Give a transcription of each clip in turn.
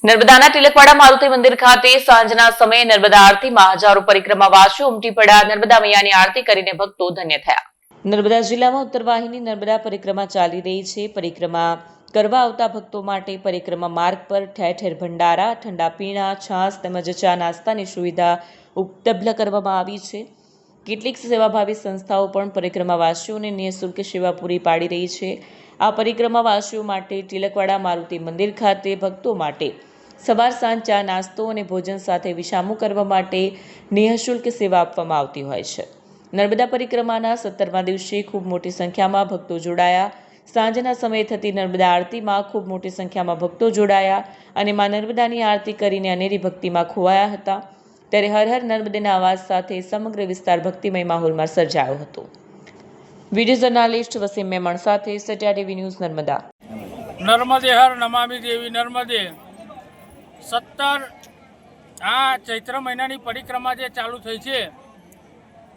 નર્મદાના તિલકવાડા મારુતિ મંદિર ખાતે સાંજના સમયે નર્મદા આરતીમાં હજારો પરિક્રમાવાસીઓ ઉમટી પડ્યા। નર્મદા મૈયાની આરતી કરીને ભક્તો ધન્ય થયા। નર્મદા જિલ્લામાં ઉત્તરવાહિની નર્મદા પરિક્રમા ચાલી રહી છે। પરિક્રમા કરવા આવતા ભક્તો માટે પરિક્રમા માર્ગ પર ઠેર ઠેર ભંડારા, ઠંડા પીણા, છાશ તેમજ ચા નાસ્તાની સુવિધા ઉપલબ્ધ કરવામાં આવી છે। કેટલીક સેવાભાવી સંસ્થાઓ પણ પરિક્રમાવાસીઓને નિઃશુલ્ક સેવા પૂરી પાડી રહી છે। આ પરિક્રમાવાસીઓ માટે તિલકવાડા મારુતિ મંદિર ખાતે ભક્તો માટે સવાર સાંજ ચા નાસ્તો અને ભોજન સાથે વિસામો કરવા માટે નિઃશુલ્ક સેવા આપવામાં આવતી હોય છે। નર્મદા પરિક્રમાના 17મા દિવસે ખૂબ મોટી સંખ્યામાં ભક્તો જોડાયા। સાંજના સમયે થતી નર્મદા આરતીમાં ખૂબ મોટી સંખ્યામાં ભક્તો જોડાયા અને મા નર્મદાની આરતી કરીને અનેરી ભક્તિમાં ખોવાયા હતા। ત્યારે હર હર નર્મદેના અવાજ સાથે સમગ્ર વિસ્તાર ભક્તિમય માહોલમાં સર્જાયો હતો। વિડીયો જર્નાલિસ્ટ વસીમ મેમણ સાથે સત્યા ટીવી ન્યૂઝ નર્મદા। નર્મદે હર નમામિ દેવી નર્મદે 17 આ ચૈત્ર મહિનાની પરિક્રમા જે ચાલુ થઈ છે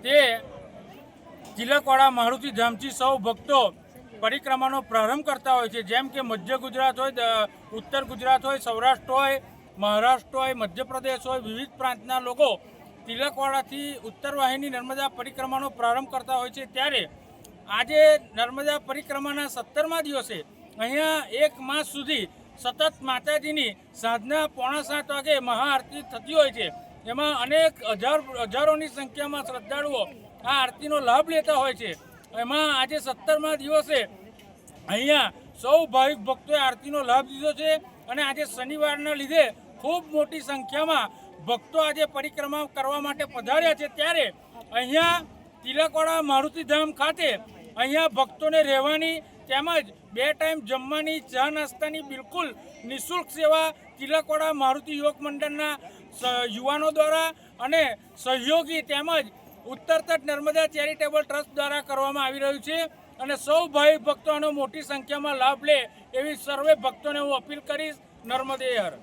તે તિલકવાડા મારુતિ ધામથી સૌ ભક્તો પરિક્રમાનો પ્રારંભ કરતા હોય છે। જેમ કે મધ્ય ગુજરાત હોય, ઉત્તર ગુજરાત હોય, સૌરાષ્ટ્ર હોય, મહારાષ્ટ્ર હોય, મધ્યપ્રદેશ હોય, વિવિધ પ્રાંતના લોકો તિલકવાડાથી ઉત્તરવાહિની નર્મદા પરિક્રમાનો પ્રારંભ કરતા હોય છે। ત્યારે આજે નર્મદા પરિક્રમાના 17મા દિવસે અહીંયા 1 માસ સુધી સતત માતાજીની સાંજના 6:45 વાગે મહાઆરતી થતી હોય છે। એમાં અનેક હજારોની સંખ્યામાં શ્રદ્ધાળુઓ આ આરતીનો લાભ લેતા હોય છે। એમાં આજે 17મા દિવસે અહીંયા સૌ ભાવિક ભક્તોએ આરતીનો લાભ લીધો છે અને આજે શનિવારના લીધે ખૂબ મોટી સંખ્યામાં ભક્તો આજે પરિક્રમા કરવા માટે પધાર્યા છે। ત્યારે અહીંયા તિલકવાડા મારુતિધામ ખાતે અહીંયા ભક્તોને રહેવાની તેમજ 2 ટાઈમ જમવાની, ચા નાસ્તાની બિલકુલ નિઃશુલ્ક સેવા તિલકવાડા મારુતિ યુવક મંડળના યુવાનો દ્વારા અને સહયોગી તેમજ ઉત્તર તટ નર્મદા ચેરિટેબલ ટ્રસ્ટ દ્વારા કરવામાં આવી રહ્યું છે અને સૌ ભાઈ ભક્તોનો મોટી સંખ્યામાં લાભ લે એવી સર્વે ભક્તોને હું અપીલ કરીશ। નર્મદે હર।